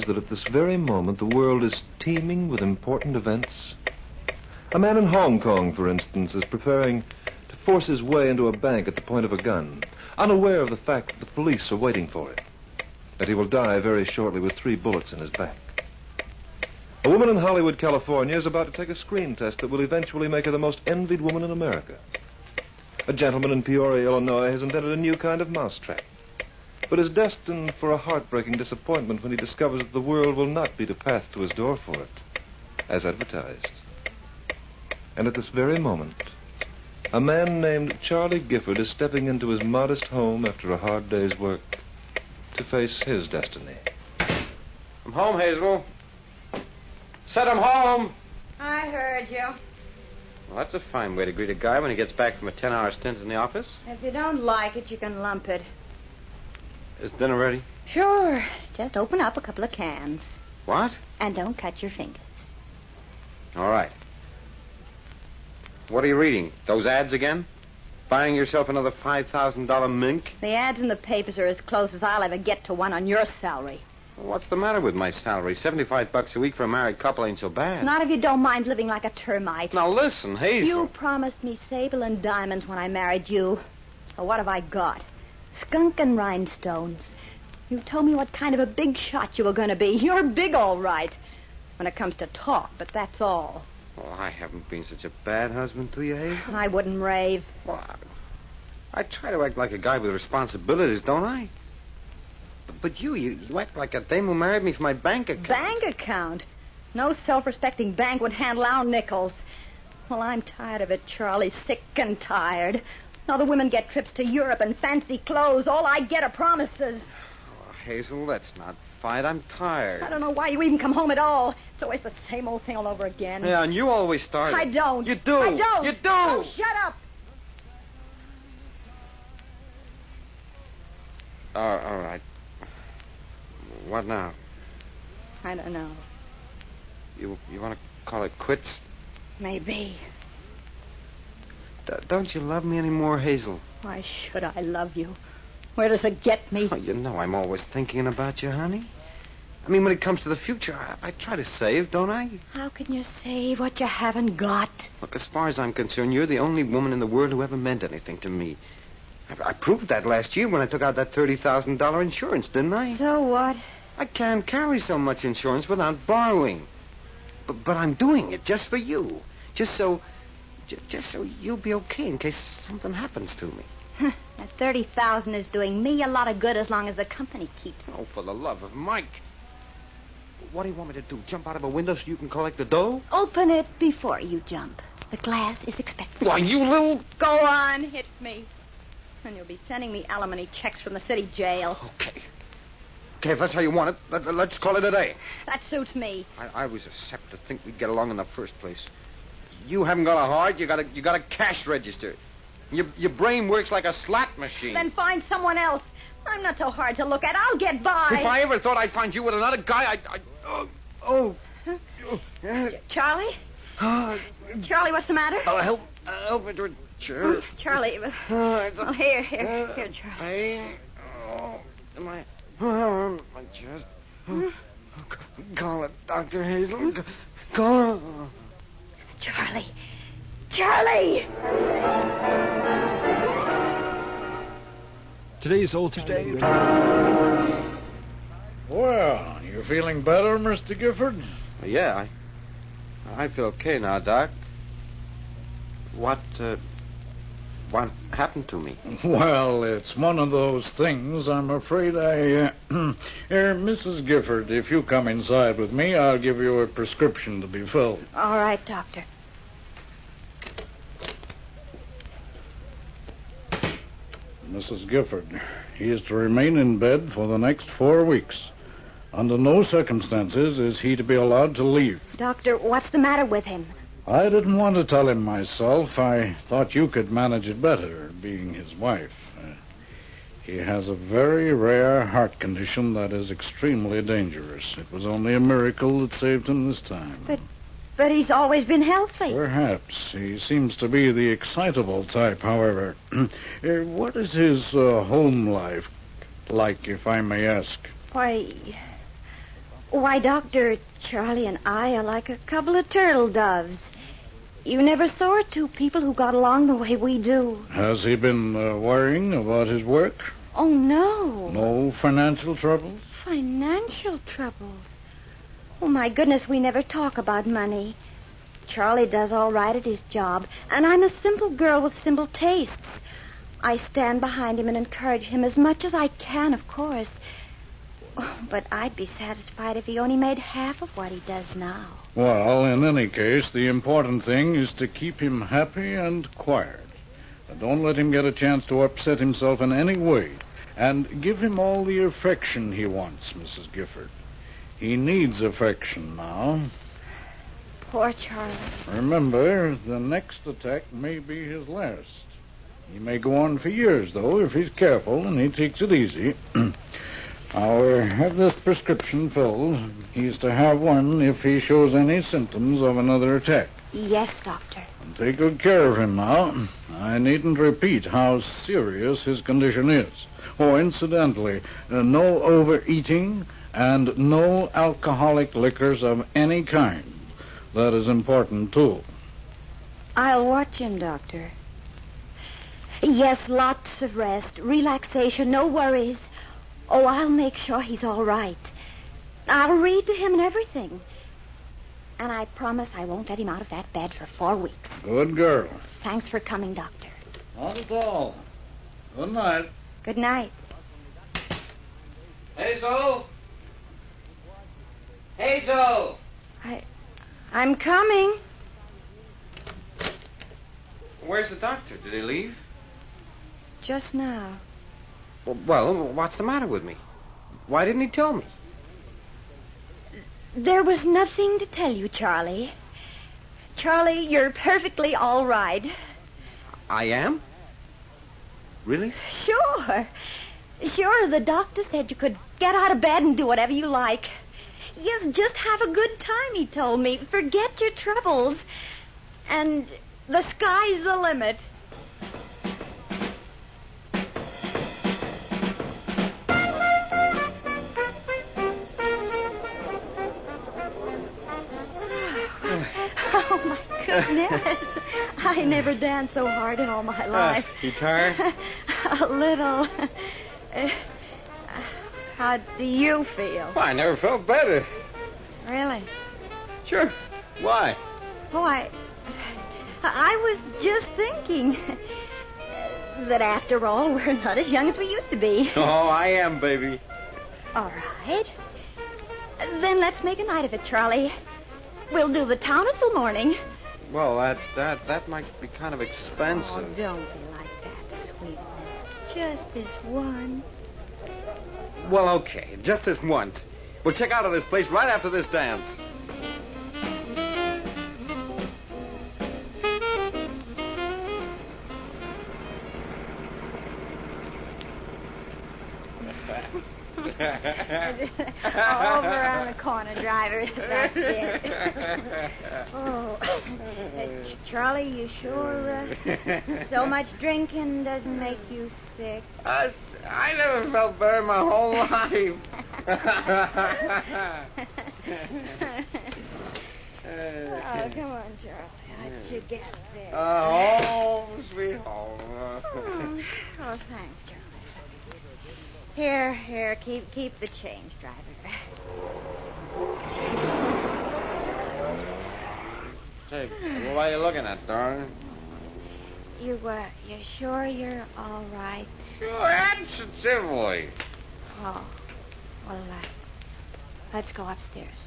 that at this very moment the world is teeming with important events? A man in Hong Kong, for instance, is preparing to force his way into a bank at the point of a gun, unaware of the fact that the police are waiting for him, that he will die very shortly with 3 bullets in his back. A woman in Hollywood, California, is about to take a screen test that will eventually make her the most envied woman in America. A gentleman in Peoria, Illinois, has invented a new kind of mousetrap, but is destined for a heartbreaking disappointment when he discovers that the world will not beat a path to his door for it, as advertised. And at this very moment, a man named Charlie Gifford is stepping into his modest home after a hard day's work to face his destiny. I'm home, Hazel. Said I'm home. I heard you. Well, that's a fine way to greet a guy when he gets back from a 10-hour stint in the office. If you don't like it, you can lump it. Is dinner ready? Sure. Just open up a couple of cans. What? And don't cut your fingers. All right. What are you reading? Those ads again? Buying yourself another $5,000 mink? The ads in the papers are as close as I'll ever get to one on your salary. Well, what's the matter with my salary? $75 a week for a married couple ain't so bad. Not if you don't mind living like a termite. Now listen, Hazel. You promised me sable and diamonds when I married you. So what have I got? Skunk and rhinestones. You told me what kind of a big shot you were going to be. You're big, all right, when it comes to talk, but that's all. Well, I haven't been such a bad husband to you, Hazel. I wouldn't rave. Well, I try to act like a guy with responsibilities, don't I? But you act like a dame who married me for my bank account. Bank account? No self-respecting bank would handle our nickels. Well, I'm tired of it, Charlie. Sick and tired. Now the women get trips to Europe and fancy clothes. All I get are promises. Oh, Hazel, that's not fight. I'm tired. I don't know why you even come home at all. It's always the same old thing all over again. Yeah, and you always start. I don't. You do. I don't. You do. Oh, shut up. All right. What now? I don't know. You want to call it quits? Maybe. Don't you love me anymore, Hazel? Why should I love you? Where does it get me? Oh, you know I'm always thinking about you, honey. I mean, when it comes to the future, I try to save, don't I? How can you save what you haven't got? Look, as far as I'm concerned, you're the only woman in the world who ever meant anything to me. I proved that last year when I took out that $30,000 insurance, didn't I? So what? I can't carry so much insurance without borrowing. But I'm doing it just for you. Just so you'll be okay in case something happens to me. That $30,000 is doing me a lot of good as long as the company keeps it. Oh, for the love of Mike. What do you want me to do? Jump out of a window so you can collect the dough? Open it before you jump. The glass is expensive. Why, you little... Go on, hit me. And you'll be sending me alimony checks from the city jail. Okay, if that's how you want it, let's call it a day. That suits me. I was a sep to think we'd get along in the first place. You haven't got a heart, you got a cash register. Your brain works like a slot machine. Then find someone else. I'm not so hard to look at. I'll get by. If I ever thought I'd find you with another guy, Huh? Charlie? Charlie, what's the matter? Help me to a chair. Charlie. Well, here, Charlie. My chest. Call it, Dr. Hazel. Call her. Charlie. Today's Altered Day. Well, you feeling better, Mr. Gifford? Yeah, I feel okay now, Doc. What happened to me? Well, it's one of those things. I'm afraid Mrs. Gifford, if you come inside with me, I'll give you a prescription to be filled. All right, Doctor. Mrs. Gifford, he is to remain in bed for the next 4 weeks. Under no circumstances is he to be allowed to leave. Doctor, what's the matter with him? I didn't want to tell him myself. I thought you could manage it better, being his wife. He has a very rare heart condition that is extremely dangerous. It was only a miracle that saved him this time. But he's always been healthy. Perhaps. He seems to be the excitable type, however. What is his home life like, if I may ask? Why, Why, Doctor, Charlie and I are like a couple of turtle doves. You never saw two people who got along the way we do. Has he been worrying about his work? Oh, no. No financial troubles? Financial troubles? Oh, my goodness, we never talk about money. Charlie does all right at his job, and I'm a simple girl with simple tastes. I stand behind him and encourage him as much as I can, of course. Oh, but I'd be satisfied if he only made half of what he does now. Well, in any case, the important thing is to keep him happy and quiet. Don't let him get a chance to upset himself in any way. And give him all the affection he wants, Mrs. Gifford. He needs affection now. Poor Charlie. Remember, the next attack may be his last. He may go on for years, though, if he's careful and he takes it easy. I'll have this prescription filled. He's to have one if he shows any symptoms of another attack. Yes, Doctor. And take good care of him now. I needn't repeat how serious his condition is. Oh, incidentally, no overeating and no alcoholic liquors of any kind. That is important, too. I'll watch him, Doctor. Yes, lots of rest, relaxation, no worries. Oh, I'll make sure he's all right. I'll read to him and everything. And I promise I won't let him out of that bed for 4 weeks. Good girl. Thanks for coming, Doctor. Not at all. Good night. Good night. Hazel? Hazel! I'm coming. Where's the doctor? Did he leave? Just now. Well, what's the matter with me? Why didn't he tell me? There was nothing to tell you, Charlie. Charlie, you're perfectly all right. I am? Really? Sure. Sure, the doctor said you could get out of bed and do whatever you like. Yes, just have a good time, he told me. Forget your troubles. And the sky's the limit. Oh, my goodness. I never danced so hard in all my life. You tired? A little. How do you feel? Well, I never felt better. Really? Sure. Why? Oh, I was just thinking that after all, we're not as young as we used to be. Oh, I am, baby. All right. Then let's make a night of it, Charlie. We'll do the town until morning. Well, that might be kind of expensive. Oh, don't be like that, sweetness. Just this once. Well, okay. Just this once. We'll check out of this place right after this dance. Over on the corner, driver. That's it. Oh, Charlie, you sure? So much drinking doesn't make you sick. I never felt better my whole life. Oh, come on, Charlie. How'd you get there? Home, sweet home. Oh, thanks, Charlie. Here, keep the change, driver. Hey, what are you looking at, darling? You sure you're all right? Sure, absolutely. Oh, well, let's go upstairs.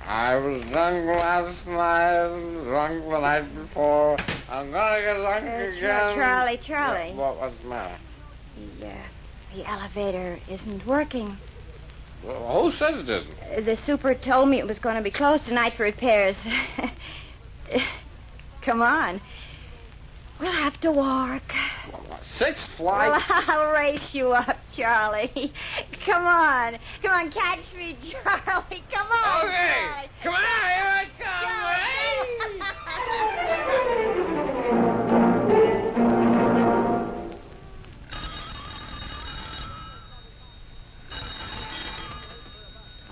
I was drunk last night, drunk the night before. I'm gonna get drunk again. Charlie. What's the matter? The elevator isn't working. Well, who says it isn't? The super told me it was going to be closed tonight for repairs. Come on. We'll have to walk. What, 6 flights? Well, I'll race you up, Charlie. Come on, catch me, Charlie. Come on. Okay. Charlie. Come on, here I come.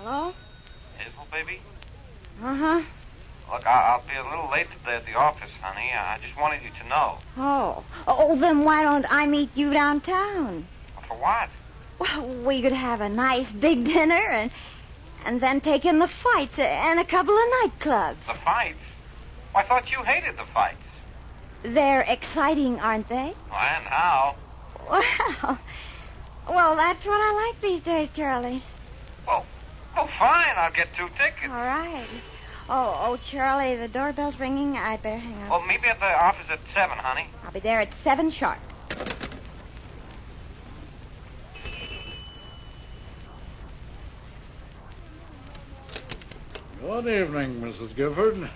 Hello? Hazel, baby? Uh-huh. Look, I'll be a little late today at the office, honey. I just wanted you to know. Oh, then why don't I meet you downtown? For what? Well, we could have a nice big dinner and then take in the fights and a couple of nightclubs. The fights? Well, I thought you hated the fights. They're exciting, aren't they? And how? Well, that's what I like these days, Charlie. Well, fine. I'll get 2 tickets. All right. Oh, Charlie, the doorbell's ringing. I'd better hang up. Well, meet me at the office at 7, honey. I'll be there at 7 sharp. Good evening, Mrs. Gifford.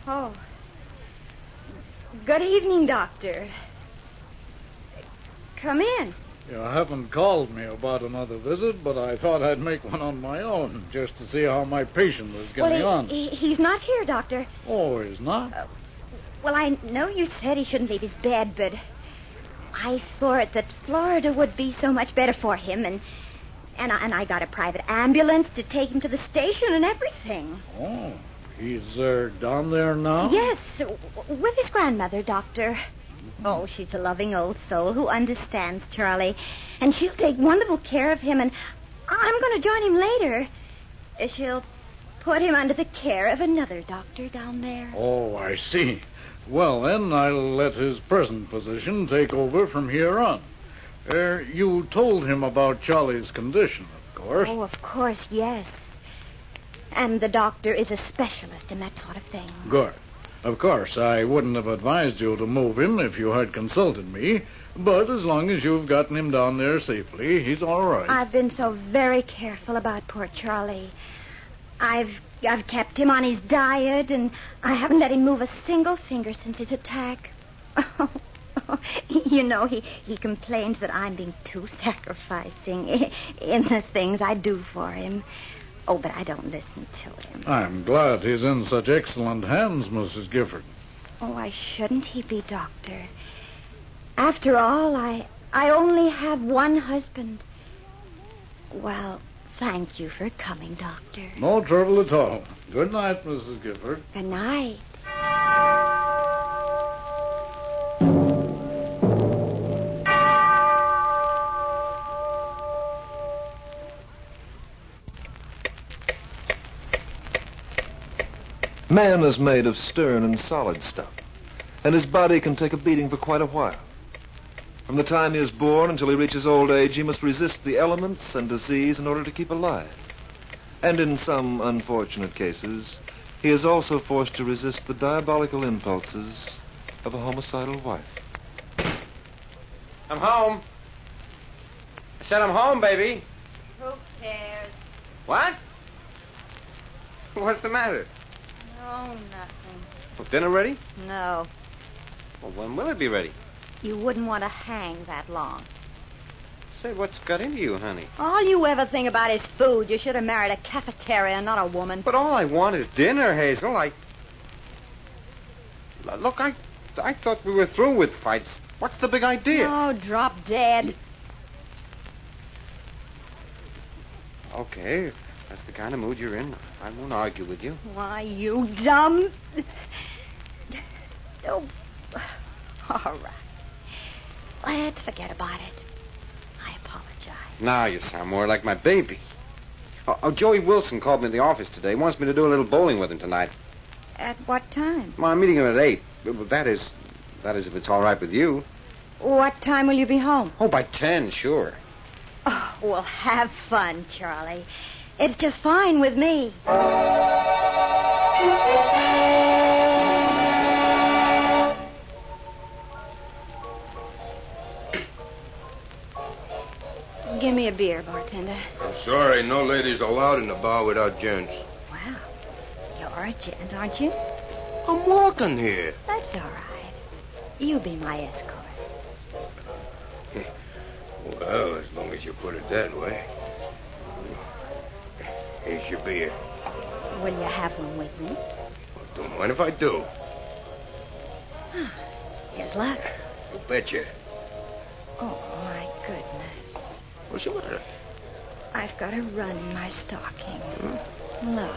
Oh. Good evening, Doctor. Come in. You haven't called me about another visit, but I thought I'd make one on my own, just to see how my patient was getting on. He's not here, Doctor. Oh, he's not? Well, I know you said he shouldn't leave his bed, but I thought that Florida would be so much better for him, and I got a private ambulance to take him to the station and everything. Oh, he's down there now? Yes, with his grandmother, Doctor. Oh, she's a loving old soul who understands Charlie, and she'll take wonderful care of him, and I'm going to join him later. She'll put him under the care of another doctor down there. Oh, I see. Well, then, I'll let his present physician take over from here on. You told him about Charlie's condition, of course. Oh, of course, yes. And the doctor is a specialist in that sort of thing. Good. Of course, I wouldn't have advised you to move him if you had consulted me, but as long as you've gotten him down there safely, he's all right. I've been so very careful about poor Charlie. I've kept him on his diet, and I haven't let him move a single finger since his attack. You know, he complains that I'm being too sacrificing in the things I do for him. Oh, but I don't listen to him. I'm glad he's in such excellent hands, Mrs. Gifford. Oh, why shouldn't he be, Doctor? After all, I only have one husband. Well, thank you for coming, Doctor. No trouble at all. Good night, Mrs. Gifford. Good night. Man is made of stern and solid stuff, and his body can take a beating for quite a while. From the time he is born until he reaches old age, he must resist the elements and disease in order to keep alive. And in some unfortunate cases, he is also forced to resist the diabolical impulses of a homicidal wife. I'm home. I said I'm home, baby. Who cares? What? What's the matter? No, nothing. Well, dinner ready? No. Well, when will it be ready? You wouldn't want to hang that long. Say, what's got into you, honey? All you ever think about is food. You should have married a cafeteria, not a woman. But all I want is dinner, Hazel. Look, I thought we were through with fights. What's the big idea? Oh, drop dead. Okay, if that's the kind of mood you're in, I won't argue with you. Why, you dumb... Oh, all right. Let's forget about it. I apologize. Now you sound more like my baby. Joey Wilson called me in the office today. He wants me to do a little bowling with him tonight. At what time? Well, I'm meeting him at 8. That is if it's all right with you. What time will you be home? Oh, by 10, sure. Oh, well, have fun, Charlie. It's just fine with me. Give me a beer, bartender. I'm sorry, no ladies allowed in the bar without gents. Well, you're a gent, aren't you? I'm walking here. That's all right. You be my escort. Well, as long as you put it that way. Here's your beer. Will you have one with me? Well, don't mind if I do. Here's luck. You betcha. Oh, my goodness. What's the matter? I've got a run in my stocking. Look.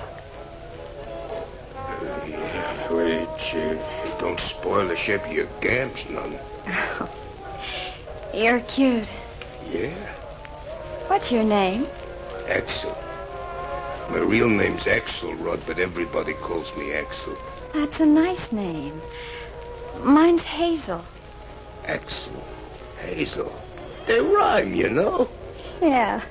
Yeah, wait, don't spoil the shape of your gams none. Oh, you're cute. Yeah? What's your name? Axel. My real name's Axelrod, but everybody calls me Axel. That's a nice name. Mine's Hazel. Axel. Hazel. They rhyme, you know. Yeah.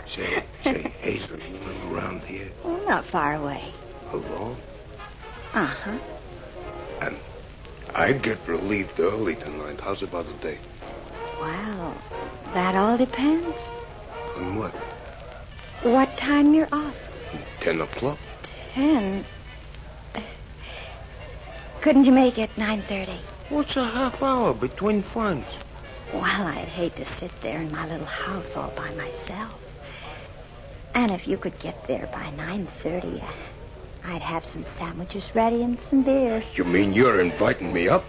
Say, Hazel, you live around here? Oh, not far away. Alone? Uh-huh. And I'd get relieved early tonight. How's about a date? Well, that all depends. On what? What time you're off? 10 o'clock? 10? Couldn't you make it 9:30? What's a half hour between friends? Well, I'd hate to sit there in my little house all by myself. And if you could get there by 9:30, I'd have some sandwiches ready and some beer. You mean you're inviting me up?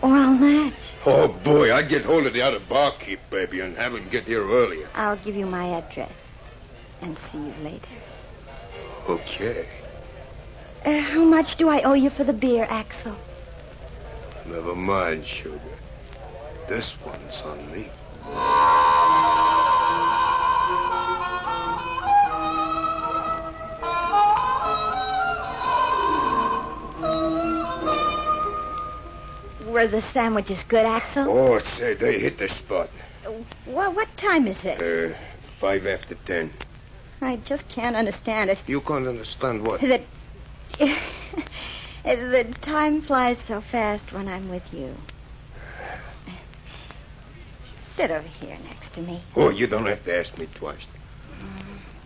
Well, that's... Oh, boy, I'd get hold of the other barkeep, baby, and have him get here earlier. I'll give you my address and see you later. Okay. How much do I owe you for the beer, Axel? Never mind, sugar. This one's on me. Were the sandwiches good, Axel? Oh, say, they hit the spot. Well, what time is it? 5 after 10. I just can't understand it. You can't understand what? That... the time flies so fast when I'm with you. Sit over here next to me. Oh, you don't have to ask me twice.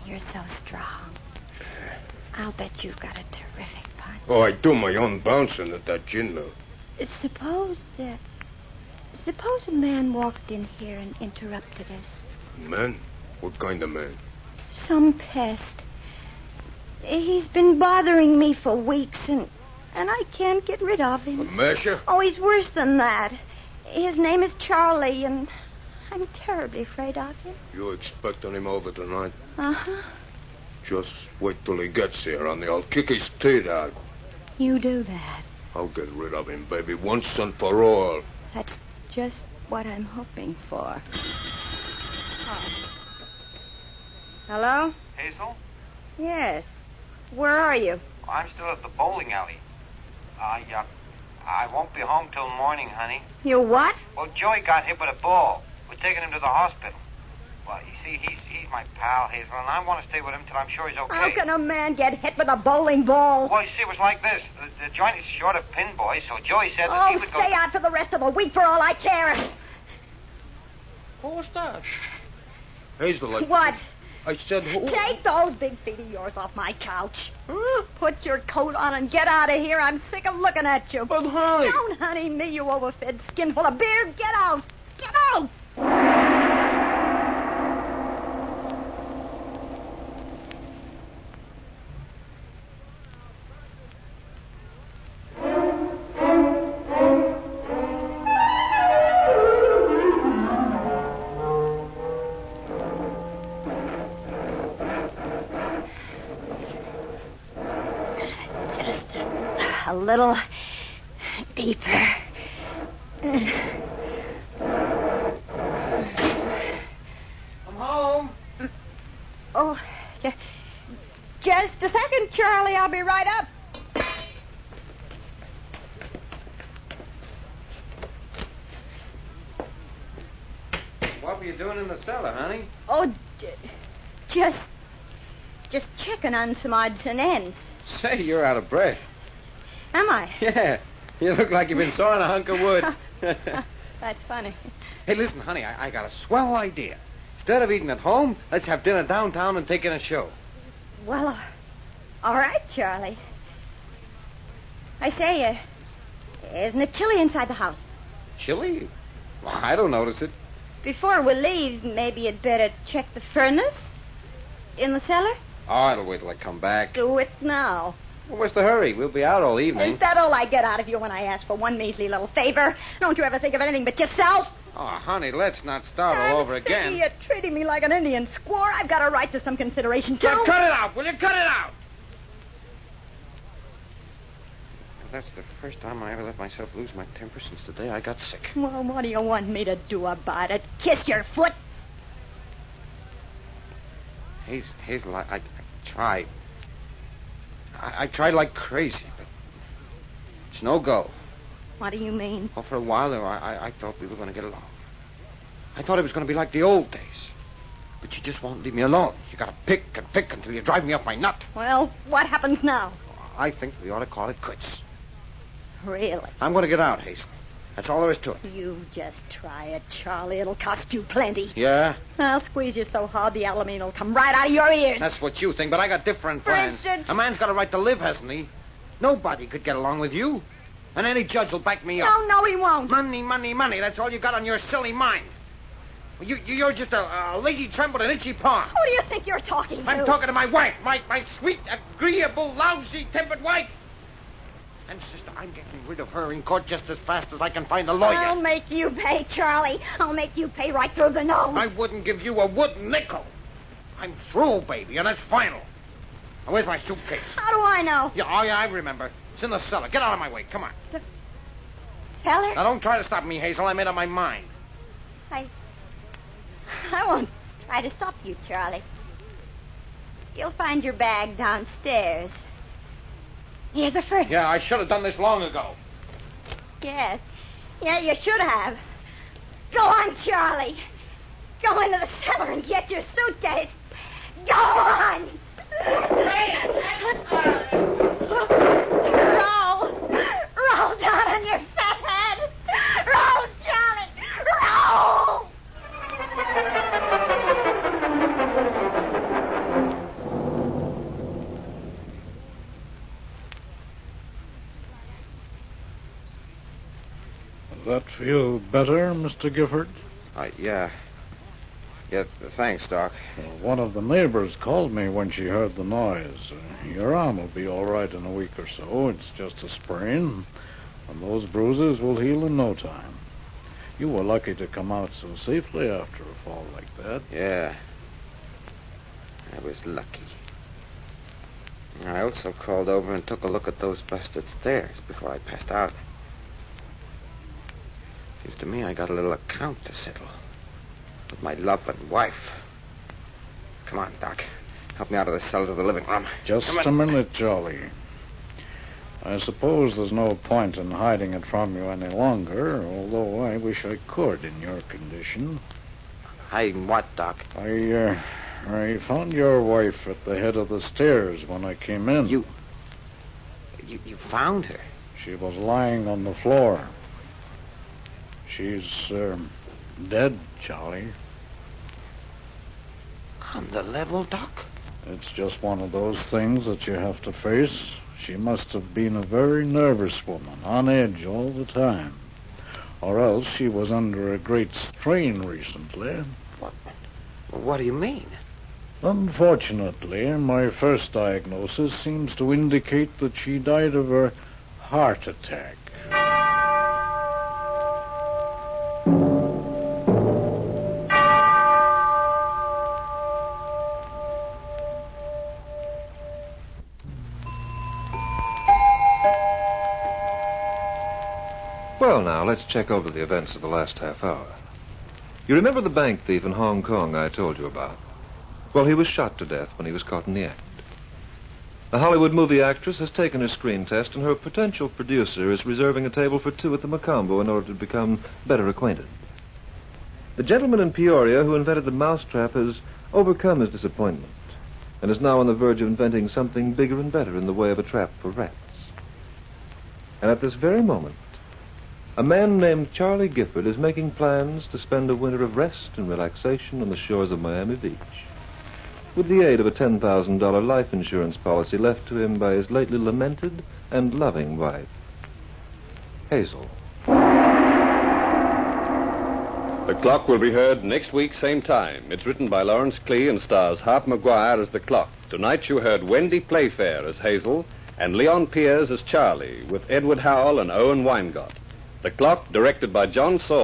You're so strong. I'll bet you've got a terrific punch. Oh, I do my own bouncing at that gin mill. Suppose a man walked in here and interrupted us. Man? What kind of man? Some pest. He's been bothering me for weeks, and I can't get rid of A him. masher? Oh, he's worse than that. His name is Charlie, and I'm terribly afraid of him. You expecting him over tonight? Uh-huh. Just wait till he gets here, honey. I'll kick his teeth out. You do that. I'll get rid of him, baby, once and for all. That's just what I'm hoping for. Oh. Hello? Hazel? Yes. Where are you? I'm still at the bowling alley. I won't be home till morning, honey. You what? Well, Joey got hit with a ball. We're taking him to the hospital. Well, you see, he's my pal, Hazel, and I want to stay with him till I'm sure he's okay. How can a man get hit with a bowling ball? Well, you see, it was like this. The joint is short of pin boys, so Joey said that Oh, he would go... stay out for the rest of the week for all I care. Who was that? Hazel, What? I said who... Take those big feet of yours off my couch. Put your coat on and get out of here. I'm sick of looking at you. But, honey... Don't honey me, you overfed skin full of beer. Get out. Get out. A little deeper. I'm home. Oh, just a second, Charlie. I'll be right up. What were you doing in the cellar, honey? Oh, just checking on some odds and ends. Say, you're out of breath. Am I? Yeah. You look like you've been sawing a hunk of wood. That's funny. Hey, listen, honey, I got a swell idea. Instead of eating at home, let's have dinner downtown and take in a show. Well, all right, Charlie. I say, isn't it chilly inside the house? Chilly? Well, I don't notice it. Before we leave, maybe you'd better check the furnace in the cellar. Oh, I'll wait till I come back. Do it now. Well, what's the hurry? We'll be out all evening. Is that all I get out of you when I ask for one measly little favor? Don't you ever think of anything but yourself? Oh, honey, let's not start all over again. You're treating me like an Indian squaw. I've got a right to some consideration, too. Now, cut it out. Will you cut it out? That's the first time I ever let myself lose my temper since the day I got sick. Well, what do you want me to do about it? Kiss your foot? Hazel, I tried. I tried like crazy, but it's no go. What do you mean? Well, for a while there, I thought we were going to get along. I thought it was going to be like the old days. But you just won't leave me alone. You got to pick and pick until you drive me up my nut. Well, what happens now? I think we ought to call it quits. Really? I'm going to get out, Hazel. That's all there is to it. You just try it, Charlie. It'll cost you plenty. Yeah? I'll squeeze you so hard the aluminum will come right out of your ears. That's what you think, but I got different For plans. instance? A man's got a right to live, hasn't he? Nobody could get along with you. And any judge will back me up. No, he won't. Money, money, money. That's all you got on your silly mind. You're just a lazy tramp with an itchy paw. Who do you think you're talking to? I'm talking to my wife. My sweet, agreeable, lousy-tempered wife. And, sister, I'm getting rid of her in court just as fast as I can find a lawyer. I'll make you pay, Charlie. I'll make you pay right through the nose. I wouldn't give you a wooden nickel. I'm through, baby, and that's final. Now, where's my suitcase? How do I know? Yeah, I remember. It's in the cellar. Get out of my way. Come on. Feller? Now, don't try to stop me, Hazel. I made up my mind. I won't try to stop you, Charlie. You'll find your bag downstairs. Here's the first. Yeah, I should have done this long ago. Yes. Yeah, you should have. Go on, Charlie. Go into the cellar and get your suitcase. Go on! Roll down on your fat head. Roll, Charlie. Roll! Does that feel better, Mr. Gifford? Yeah. Yeah, thanks, Doc. Well, one of the neighbors called me when she heard the noise. Your arm will be all right in a week or so. It's just a sprain, and those bruises will heal in no time. You were lucky to come out so safely after a fall like that. Yeah. I was lucky. I also called over and took a look at those busted stairs before I passed out. Seems to me I got a little account to settle with my loving wife. Come on, Doc. Help me out of the cellar to the living room. Just a minute, Charlie. I suppose there's no point in hiding it from you any longer, although I wish I could in your condition. Hiding what, Doc? I found your wife at the head of the stairs when I came in. You found her? She was lying on the floor. She's, dead, Charlie. On the level, Doc? It's just one of those things that you have to face. She must have been a very nervous woman, on edge all the time. Or else she was under a great strain recently. What do you mean? Unfortunately, my first diagnosis seems to indicate that she died of a heart attack. Well, now, let's check over the events of the last half hour. You remember the bank thief in Hong Kong I told you about? Well, he was shot to death when he was caught in the act. The Hollywood movie actress has taken her screen test, and her potential producer is reserving a table for two at the Macombo in order to become better acquainted. The gentleman in Peoria who invented the mousetrap has overcome his disappointment and is now on the verge of inventing something bigger and better in the way of a trap for rats. And at this very moment, a man named Charlie Gifford is making plans to spend a winter of rest and relaxation on the shores of Miami Beach, with the aid of a $10,000 life insurance policy left to him by his lately lamented and loving wife, Hazel. The Clock will be heard next week, same time. It's written by Lawrence Klee and stars Harp Maguire as the Clock. Tonight you heard Wendy Playfair as Hazel and Leon Piers as Charlie, with Edward Howell and Owen Weingott. The Clock, directed by John Saul.